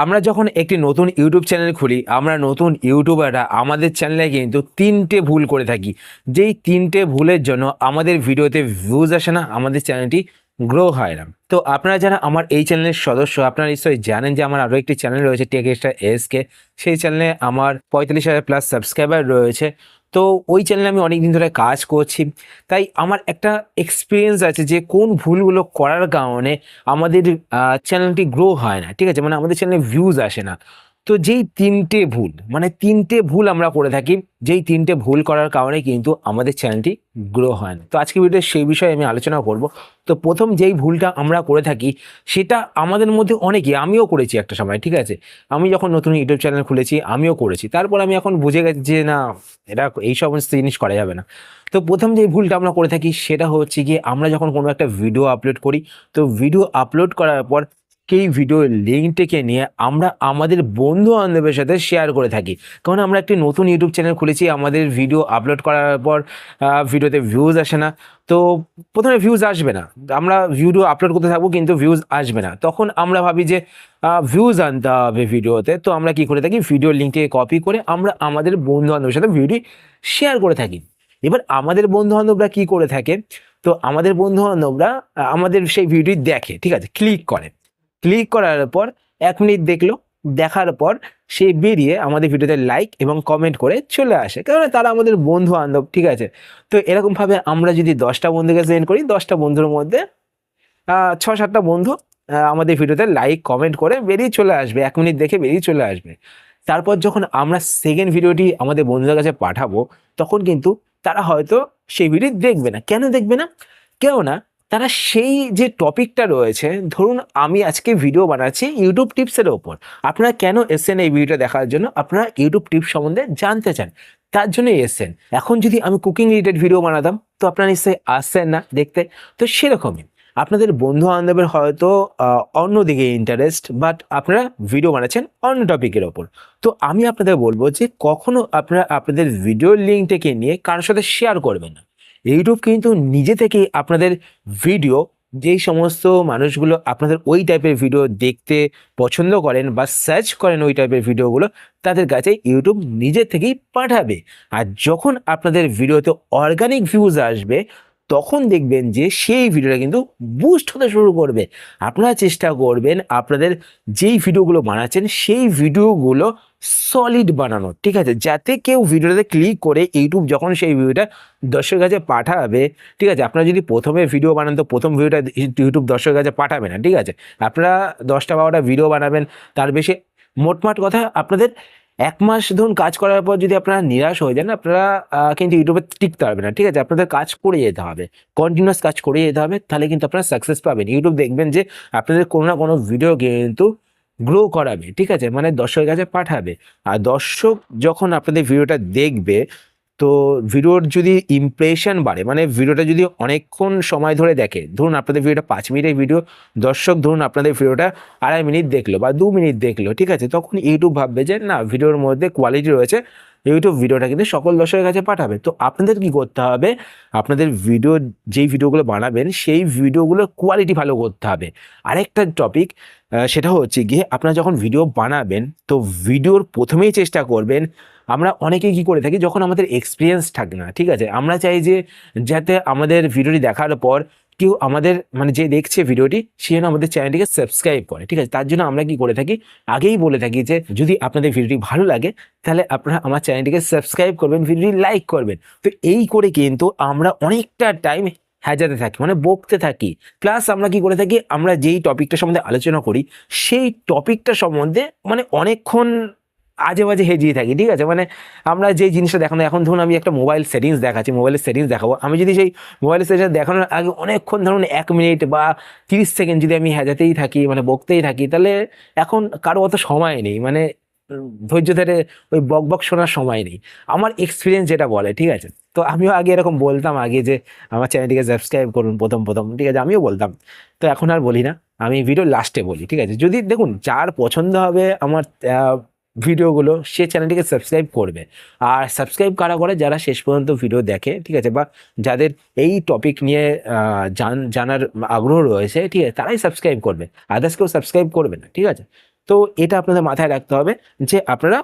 আমরা যখন একটি নতুন ইউটিউব চ্যানেল খুলি, আমরা নতুন ইউটিউবাররা আমাদের চ্যানেলে কিন্তু ৩টে ভুল করে থাকি। যেই ৩টে ভুলের জন্য আমাদের ভিডিওতে ভিউজ আসে না, আমাদের চ্যানেলটি গ্রো হয় না। তো আপনারা যারা আমার এই চ্যানেলের সদস্য, আপনারা নিশ্চয়ই জানেন যে আমার আরও একটি চ্যানেল রয়েছে টেক এক্সট্রা এসকে। সেই চ্যানেলে আমার ৪৫,০০০ প্লাস সাবস্ক্রাইবার রয়েছে। তো ওই চ্যানেলে আমি অনেক দিন ধরে কাজ করছি, তাই আমার একটা এক্সপিরিয়েন্স আছে যে কোন ভুলগুলো করার কারণে আমাদের চ্যানেলটি গ্রো হয় না, ঠিক আছে, মানে আমাদের চ্যানেলে ভিউজ আসে না। তো যেই ৩টে ভুল, মানে ৩টে ভুল আমরা করে থাকি, যেই ৩টে ভুল করার কারণে কিন্তু আমাদের চ্যানেলটি গ্রো হয় না। তো আজকে ভিডিওতে সেই বিষয়ে আমি আলোচনা করব। তো প্রথম যেই ভুলটা আমরা করে থাকি সেটা আমাদের মধ্যে অনেকেই, আমিও করেছি একটা সময়, ঠিক আছে। আমি যখন নতুন ইউটিউব চ্যানেল খুলেছি আমিও করেছি, তারপর আমি এখন বুঝে গেছি যে না, এটা এই সমস্ত জিনিস করা যাবে না। তো প্রথম যে ভুলটা আমরা করে থাকি সেটা হচ্ছে গিয়ে, আমরা যখন কোনো একটা ভিডিও আপলোড করি, তো ভিডিও আপলোড করার পর সেই ভিডিওর লিঙ্কটিকে নিয়ে আমরা আমাদের বন্ধু বান্ধবের সাথে শেয়ার করে থাকি। কারণ আমরা একটি নতুন ইউটিউব চ্যানেল খুলেছি, আমাদের ভিডিও আপলোড করার পর ভিডিওতে ভিউজ আসে না। তো প্রথমে ভিউজ আসবে না, আমরা ভিডিও আপলোড করতে থাকবো কিন্তু ভিউজ আসবে না। তখন আমরা ভাবি যে ভিউজ আনতে হবে ভিডিওতে। তো আমরা কি করে থাকি, ভিডিওর লিঙ্কটিকে কপি করে আমরা আমাদের বন্ধু বান্ধবের সাথে ভিডিও শেয়ার করে থাকি। এবার আমাদের বন্ধু বান্ধবরা কি করে থাকে, তো আমাদের বন্ধু বান্ধবরা আমাদের সেই ভিডিও দেখে, ঠিক আছে, ক্লিক করার পর ১ মিনিট দেখলো, দেখার পর সে বেরিয়ে আমাদের ভিডিওতে লাইক এবং কমেন্ট করে চলে আসে, কারণ তারা আমাদের বন্ধু বান্ধব, ঠিক আছে। তো এরকমভাবে আমরা যদি ১০টা বন্ধুকে সেন্ড করি, ১০টা বন্ধুর মধ্যে ৬-৭টা বন্ধু আমাদের ভিডিওতে লাইক কমেন্ট করে বেরিয়ে চলে আসবে, ১ মিনিট দেখে বেরিয়ে চলে আসবে। তারপর যখন আমরা সেকেন্ড ভিডিওটি আমাদের বন্ধুদের কাছে পাঠাবো, তখন কিন্তু তারা হয়তো সেই ভিডিও দেখবে না। কেন দেখবে না? কেননা তারা সেই যে টপিকটা রয়েছে, ধরুন আমি আজকে ভিডিও বানাচ্ছি ইউটিউব টিপসের ওপর, আপনারা কেন এসেছেন এই ভিডিওটা দেখার জন্য? আপনারা ইউটিউব টিপস সম্বন্ধে জানতে চান, তার জন্যই এসেছেন। এখন যদি আমি কুকিং রিলেটেড ভিডিও বানাতাম, তো আপনারা নিশ্চয়ই আসছেন না দেখতে। তো সেরকমই আপনাদের বন্ধু বান্ধবের হয়তো অন্যদিকে ইন্টারেস্ট, বাট আপনারা ভিডিও বানাচ্ছেন অন্য টপিকের ওপর। তো আমি আপনাদের বলবো যে কখনো আপনারা আপনাদের ভিডিওর লিঙ্কটাকে নিয়ে কারোর সাথে শেয়ার করবেন না। ইউটিউব কিন্তু নিজে থেকেই আপনাদের ভিডিও, যেই সমস্ত মানুষগুলো আপনাদের ওই টাইপের ভিডিও দেখতে পছন্দ করেন বা সার্চ করেন ওই টাইপের ভিডিওগুলো, তাদের কাছে ইউটিউব নিজে থেকেই পাঠাবে। আর যখন আপনাদের ভিডিওতে অর্গানিক ভিউজ আসবে, তখন দেখবেন যে সেই ভিডিওটা কিন্তু বুস্ট হতে শুরু করবে। আপনারা চেষ্টা করবেন আপনাদের যেই ভিডিওগুলো বানাচ্ছেন সেই ভিডিওগুলো সলিড বানানো, ঠিক আছে, যাতে কেউ ভিডিওটাতে ক্লিক করে ইউটিউব যখন সেই ভিডিওটা দর্শকের কাছে পাঠাবে, ঠিক আছে। আপনারা যদি প্রথমে ভিডিও বানান, তো প্রথম ভিডিওটা ইউটিউব দর্শকের কাছে পাঠাবে না, ঠিক আছে। আপনারা ১০টা-১২টা ভিডিও বানাবেন, তার বেশি। মোটমাট কথা, আপনাদের ১ মাস ধরুন কাজ করার পর যদি আপনারা নিরাশ হয়ে যান, আপনারা কিন্তু ইউটিউবে টিকতে পারবেন না, ঠিক আছে। আপনাদের কাজ করে যেতে হবে, কন্টিনিউয়াস কাজ করে যেতে হবে, তাহলে কিন্তু আপনারা সাকসেস পাবেন। ইউটিউব দেখবেন যে আপনাদের কোনো না কোনো ভিডিও কিন্তু গ্রো করাবে, ঠিক আছে, মানে দর্শকের কাছে পাঠাবে। আর দর্শক যখন আপনাদের ভিডিওটা দেখবে, তো ভিডিওর যদি ইমপ্রেশন বাড়ে, মানে ভিডিওটা যদি অনেকক্ষণ সময় ধরে দেখে, ধরুন আপনাদের ভিডিওটা ৫ মিনিটের ভিডিও, দর্শক ধরুন আপনাদের ভিডিওটা ২.৫ মিনিট দেখলো বা ২ মিনিট দেখলো, ঠিক আছে, তখন ইউটিউব ভাববে যে না, ভিডিওর মধ্যে কোয়ালিটি রয়েছে, ইউটিউব ভিডিওটা কিন্তু সকল দর্শকের কাছে পাঠাবে। তো আপনাদের কি করতে হবে, আপনাদের ভিডিও, যেই ভিডিওগুলো বানাবেন সেই ভিডিওগুলোর কোয়ালিটি ভালো করতে হবে। আরেকটা টপিক, সেটা হচ্ছে গিয়ে আপনারা যখন ভিডিও বানাবেন, তো ভিডিওর প্রথমেই চেষ্টা করবেন, আমরা অনেকেই কি করে থাকি, যখন আমাদের এক্সপিরিয়েন্স থাকে না, ঠিক আছে, আমরা চাই যে যাতে আমাদের ভিডিওটি দেখার পর কেউ আমাদের, মানে যে দেখছে ভিডিওটি, সে যেন আমাদের চ্যানেলটিকে সাবস্ক্রাইব করে, ঠিক আছে। তার জন্য আমরা কি করে থাকি, আগেই বলে থাকি যে যদি আপনাদের ভিডিওটি ভালো লাগে, তাহলে আপনারা আমার চ্যানেলটিকে সাবস্ক্রাইব করবেন, ভিডিওটি লাইক করবেন। তো এই করে কিন্তু আমরা অনেকটা টাইম হ্যাজাতে থাকি, মানে বকতে থাকি। প্লাস আমরা কি করে থাকি, আমরা যেই টপিকটা সম্বন্ধে আলোচনা করি সেই টপিকটা সম্বন্ধে মানে অনেকক্ষণ আজে বাজে হেজিয়ে থাকি, ঠিক আছে। মানে আমরা যেই জিনিসটা দেখানো, এখন ধরুন আমি একটা মোবাইল সেটিংস দেখাচ্ছি, মোবাইলের সেটিংস দেখাবো, আমি যদি সেই মোবাইলের সেটিংস দেখানোর আগে অনেকক্ষণ, ধরুন ১ মিনিট বা ৩০ সেকেন্ড যদি আমি হেজাতেই থাকি, মানে বকতেই থাকি, তাহলে এখন কারো অত সময় নেই, মানে ধৈর্য ধরে ওই বক বক শোনার সময় নেই। আমার এক্সপিরিয়েন্স যেটা বলে, ঠিক আছে। তো আমিও আগে এরকম বলতাম, আগে যে আমার চ্যানেলটিকে সাবস্ক্রাইব করুন প্রথম প্রথম, ঠিক আছে, আমিও বলতাম। তো এখন আর বলি না, আমি ভিডিও লাস্টে বলি, ঠিক আছে। যদি দেখুন যার পছন্দ হবে আমার ভিডিওগুলো, সে চ্যানেলটিকে সাবস্ক্রাইব করবে। আর সাবস্ক্রাইব কারা করে, যারা শেষ পর্যন্ত ভিডিও দেখে, ঠিক আছে, বা যাদের এই টপিক নিয়ে জানার আগ্রহ রয়েছে, ঠিক আছে, তারাই সাবস্ক্রাইব করবে, আদার্স কেউ সাবস্ক্রাইব করবে না, ঠিক আছে। তো এটা আপনাদের মাথায় রাখতে হবে যে আপনারা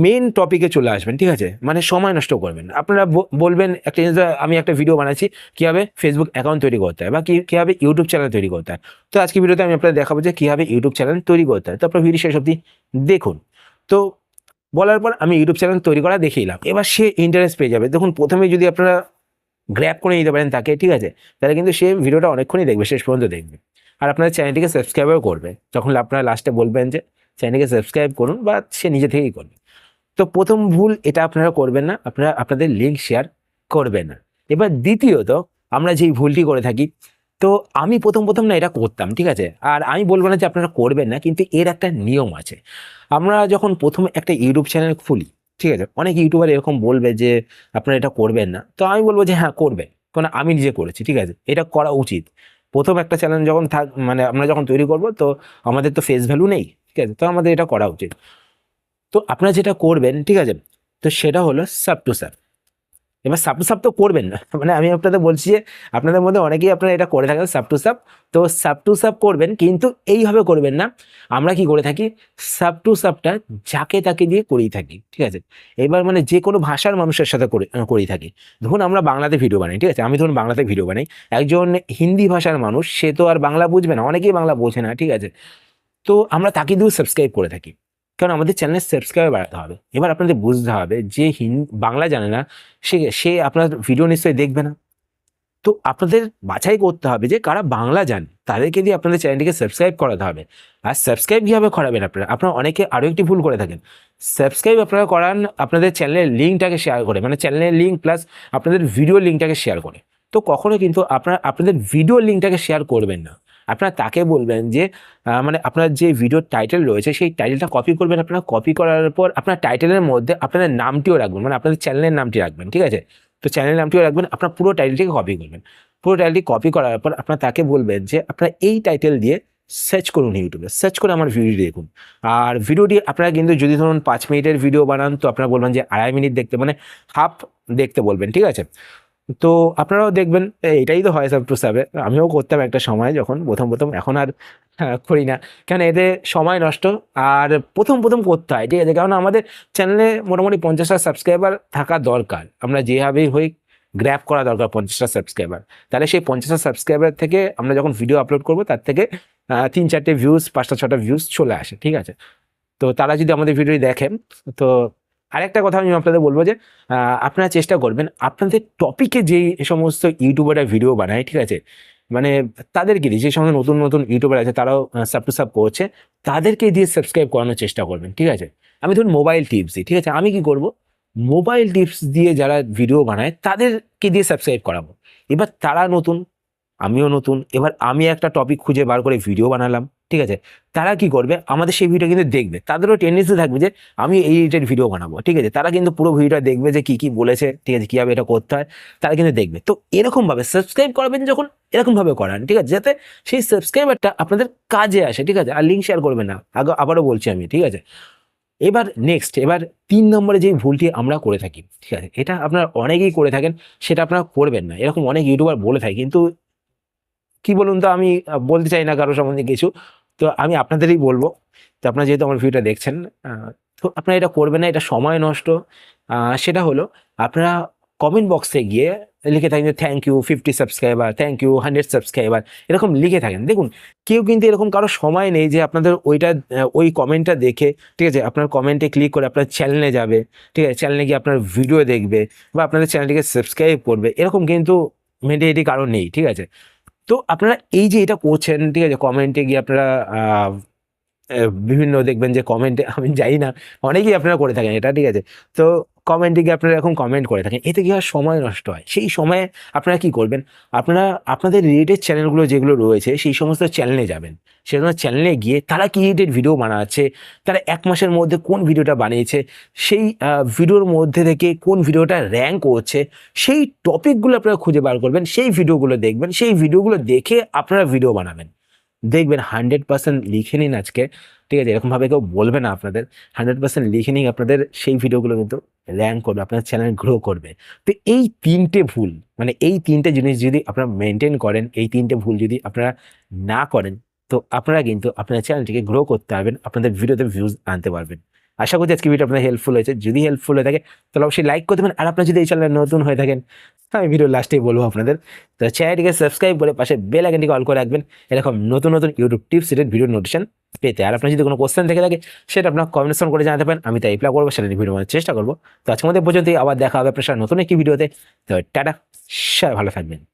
মেন টপিকে চলে আসবেন, ঠিক আছে, মানে সময় নষ্ট করবেন না। আপনারা বলবেন একটা জিনিস, আমি একটা ভিডিও বানাচ্ছি কীভাবে ফেসবুক অ্যাকাউন্ট তৈরি করতে হয় বা কীভাবে ইউটিউব চ্যানেল তৈরি করতে হয়। তো আজকে ভিডিওতে আমি আপনাদের দেখাবো যে কীভাবে ইউটিউব চ্যানেল তৈরি করতে হয়। তো আপনার ভিডিও শেষ অবধি দেখুন। তো বলার পর আমি ইউটিউব চ্যানেল তৈরি করা দেখিয়ে এবার সে ইন্টারেস্ট পেয়ে যাবে। দেখুন প্রথমে যদি আপনারা গ্র্যাব করে নিতে পারেন তাকে, ঠিক আছে, তাহলে কিন্তু সে ভিডিওটা অনেকক্ষণই দেখবে, শেষ পর্যন্ত দেখবে। আর আপনাদের চ্যানেলটিকে সাবস্ক্রাইবও করবে, যখন আপনারা লাস্টে বলবেন যে চ্যানেলটিকে সাবস্ক্রাইব করুন, বা সে নিজে থেকেই করবে। তো প্রথম ভুল এটা আপনারা করবেন না, আপনারা আপনাদের লিঙ্ক শেয়ার করবেন না। এবার দ্বিতীয়ত আমরা যেই ভুলটি করে থাকি, তো আমি প্রথম না এটা করতাম, ঠিক আছে, আর আমি বলবো না যে আপনারা করবেন না, কিন্তু এর একটা নিয়ম আছে। আমরা যখন প্রথমে একটা ইউটিউব চ্যানেল খুলি, ঠিক আছে, অনেক ইউটিউবার এরকম বলবে যে আপনারা এটা করবেন না, তো আমি বলবো যে হ্যাঁ করবেন, কারণ আমি নিজে করেছি, ঠিক আছে, এটা করা উচিত। প্রথম একটা চ্যানেল যখন মানে আমরা যখন তৈরি করব, তো আমাদের তো ফেস ভ্যালু নেই, ঠিক আছে, তো আমাদের এটা করা উচিত। তো আপনারা যেটা করবেন, ঠিক আছে, তো সেটা হলো সাব টু সাব। এবার সাব টু সাব তো করবেন না, মানে আমি আপনাদের বলছি যে আপনাদের মধ্যে অনেকেই আপনারা এটা করে থাকেন সাব টু সাব। তো সাব টু সাব করবেন, কিন্তু এইভাবে করবেন না। আমরা কি করে থাকি, সাব টু সাবটা যাকে তাকে দিয়ে করেই থাকি, ঠিক আছে। এবার মানে যে কোনো ভাষার মানুষের সাথে করেই থাকি। ধরুন আমরা বাংলাতে ভিডিও বানাই, ঠিক আছে, আমি ধরুন বাংলাতে ভিডিও বানাই, একজন হিন্দি ভাষার মানুষ, সে তো আর বাংলা বুঝবে না, অনেকেই বাংলা বোঝে না, ঠিক আছে, তো আমরা তাকে দিয়েও সাবস্ক্রাইব করে থাকি, কারণ আমাদের চ্যানেলের সাবস্ক্রাইবার বাড়াতে হবে। এবার আপনাদের বুঝতে হবে যে বাংলা জানে না, সে সে আপনার ভিডিও নিশ্চয়ই দেখবে না। তো আপনাদের বাছাই করতে হবে যে কারা বাংলা জানে, তাদেরকে দিয়ে আপনাদের চ্যানেলটিকে সাবস্ক্রাইব করাতে হবে। আর সাবস্ক্রাইব কীভাবে করাবেন আপনারা অনেকে আরও একটি ভুল করে থাকেন। সাবস্ক্রাইব আপনারা করান আপনাদের চ্যানেলের লিঙ্কটাকে শেয়ার করে, মানে চ্যানেলের লিঙ্ক প্লাস আপনাদের ভিডিও লিঙ্কটাকে শেয়ার করে। তো কখনো কিন্তু আপনারা আপনাদের ভিডিও লিঙ্কটাকে শেয়ার করবেন না। আপনারা তাকে বলবেন যে মানে আপনার যে ভিডিওর টাইটেল রয়েছে সেই টাইটেলটা কপি করবেন। আপনারা কপি করার পর আপনার টাইটেলের মধ্যে আপনাদের নামটিও রাখবেন, মানে আপনাদের চ্যানেলের নামটি রাখবেন, ঠিক আছে। তো চ্যানেলের নামটিও রাখবেন, আপনার পুরো টাইটেলটিকে কপি করবেন। পুরো টাইটেলটি কপি করার পর আপনার তাকে বলবেন যে আপনারা এই টাইটেল দিয়ে সার্চ করুন, ইউটিউবে সার্চ করে আমার ভিডিও দেখুন। আর ভিডিওটি আপনারা কিন্তু যদি ধরুন 5 মিনিটের ভিডিও বানান, তো আপনারা বলবেন যে 2.5 মিনিট দেখতে, মানে হাফ দেখতে বলবেন, ঠিক আছে। তো আপনারাও দেখবেন এটাই তো হয় সাব টু সাবে। আমিও করতাম একটা সময় যখন প্রথম, এখন আর করি না, কেন এতে সময় নষ্ট। আর প্রথম করতে হয়, ঠিক আছে, কারণ আমাদের চ্যানেলে মোটামুটি 50টা সাবস্ক্রাইবার থাকা দরকার। আমরা যেভাবেই হই গ্র্যাব করা দরকার 50টা সাবস্ক্রাইবার। তাহলে সেই 50টা সাবস্ক্রাইবার থেকে আমরা যখন ভিডিও আপলোড করবো, তার থেকে 3-4টে ভিউজ, 5টা-6টা ভিউজ চলে আসে, ঠিক আছে। তো তারা যদি আমাদের ভিডিও দেখেন, তো আরেকটা কথা আমি আপনাদের বলবো যে আপনারা চেষ্টা করবেন আপনাদের টপিকে যেই সমস্ত ইউটিউবাররা ভিডিও বানায়, ঠিক আছে, মানে তাদেরকে দিয়ে, যে সমস্ত নতুন ইউটিউবার আছে তারাও সাব টু সাব করছে, তাদেরকে দিয়ে সাবস্ক্রাইব করানোর চেষ্টা করবেন, ঠিক আছে। আমি ধরুন মোবাইল টিপস দিই, ঠিক আছে, আমি কি করব, মোবাইল টিপস দিয়ে যারা ভিডিও বানায় তাদেরকে দিয়ে সাবস্ক্রাইব করাবো। এবার তারা নতুন, আমিও নতুন, এবার আমি একটা টপিক খুঁজে বার করে ভিডিও বানালাম, ঠিক আছে। তারা কি করবে, আমাদের সেই ভিডিও কিন্তু দেখবে, তাদেরও টেন্ডেন্সি থাকবে যে আমি এই রিলেটেড ভিডিও বানাবো, ঠিক আছে। তারা কিন্তু পুরো ভিডিওটা দেখবে যে কি বলেছে, ঠিক আছে, কীভাবে এটা করতে হয়, তারা কিন্তু দেখবে। তো এরকমভাবে সাবস্ক্রাইব করবেন যখন, এরকমভাবে করান, ঠিক আছে, যাতে সেই সাবস্ক্রাইবারটা আপনাদের কাজে আসে, ঠিক আছে। আর লিঙ্ক শেয়ার করবেন না, আবারও বলছি আমি, ঠিক আছে। এবার 3 নম্বরে যেই ভুলটি আমরা করে থাকি, ঠিক আছে, এটা আপনারা অনেকেই করে থাকেন, সেটা আপনারা করবেন না। এরকম অনেক ইউটিউবার বলে থাকে, কিন্তু কি বলুন তো, আমি বলতে চাই না কারো সম্বন্ধে কিছু, তো আমি আপনাদেরই বলবো। তো আপনারা যেহেতু আমার ভিডিওটা দেখছেন, তো আপনারা এটা করবেন না, এটা সময় নষ্ট। সেটা হলো আপনারা কমেন্ট বক্সে গিয়ে লিখে থাকেন যে thank you 50 subscriber, thank you 100 subscriber, এরকম লিখে থাকেন। দেখুন কেউ কিন্তু এরকম কারো সময় নেই যে আপনাদের ওই কমেন্টটা দেখে, ঠিক আছে, আপনার কমেন্টে ক্লিক করে আপনার চ্যানেলে যাবে, ঠিক আছে, চ্যানেলে গিয়ে আপনার ভিডিও দেখবে বা আপনাদের চ্যানেলটিকে সাবস্ক্রাইব করবে, এরকম কিন্তু মেন্টালিটি কারণ নেই, ঠিক আছে। তো আপনারা এই যে এটা করছেন, ঠিক আছে, কমেন্টে গিয়ে আপনারা বিভিন্ন দেখবেন যে কমেন্টে, আমি জানি না, অনেকেই আপনারা করে থাকেন এটা, ঠিক আছে। তো কমেন্টে গিয়ে আপনারা এখন কমেন্ট করে থাকেন, এতে কি হয়, সময় নষ্ট হয়। সেই সময়ে আপনারা কি করবেন, আপনারা আপনাদের রিলেটেড চ্যানেলগুলো যেগুলো রয়েছে সেই সমস্ত চ্যানেলে যাবেন। সেগুলো চ্যানেলে গিয়ে তারা কি রিলেটেড ভিডিও বানাচ্ছে, তারা 1 মাসের মধ্যে কোন ভিডিওটা বানিয়েছে, সেই ভিডিওর মধ্যে থেকে কোন ভিডিওটা র্যাঙ্ক করছে, সেই টপিকগুলো আপনারা খুঁজে বার করবেন, সেই ভিডিওগুলো দেখবেন, সেই ভিডিওগুলো দেখে আপনারা ভিডিও বানাবেন। দেখবেন 100% লিখে নিন আজকে, ঠিক আছে, এরকমভাবে কেউ বলবে না আপনাদের। 100% লিখে নিন, আপনাদের সেই ভিডিওগুলো কিন্তু র্যাঙ্ক করবে, আপনার চ্যানেল গ্রো করবে। তো এই 3টে ভুল, মানে এই 3টে জিনিস যদি আপনারা মেনটেন করেন, এই 3টে ভুল যদি আপনারা না করেন, তো আপনারা কিন্তু আপনার চ্যানেলটিকে গ্রো করতে পারবেন, আপনাদের ভিডিওতে ভিউজ আনতে পারবেন। আশা করছি আজকে ভিডিও আপনার হেল্পফুল হয়েছে। যদি হেল্পফুল হয়ে থাকে তাহলে অবশ্যই লাইক করতে পারেন। আর আপনারা যদি এই চ্যানেলে নতুন হয়ে থাকেন, আমি ভিডিও লাস্টেই বলবো আপনাদের, তো চ্যানেলটিকে সাবস্ক্রাইব করে পাশে বেল আইকনটিকে অল করে রাখবেন এরকম নতুন নতুন YouTube tips related video notification পেতে। আর আপনার যদি কোনো কোশ্চেন থেকে থাকে সেটা আপনার কমেন্টস করে জানাতে পারেন, আমি তাই রিপ্লাই করবো, সেটা নিয়ে ভিডিও বানানোর চেষ্টা করবো। তো আজকের মধ্যে পর্যন্তই, আবার দেখা হবে আপনার সাথে নতুন একটি ভিডিওতে। তো টাটা, সবাই ভালো থাকবেন।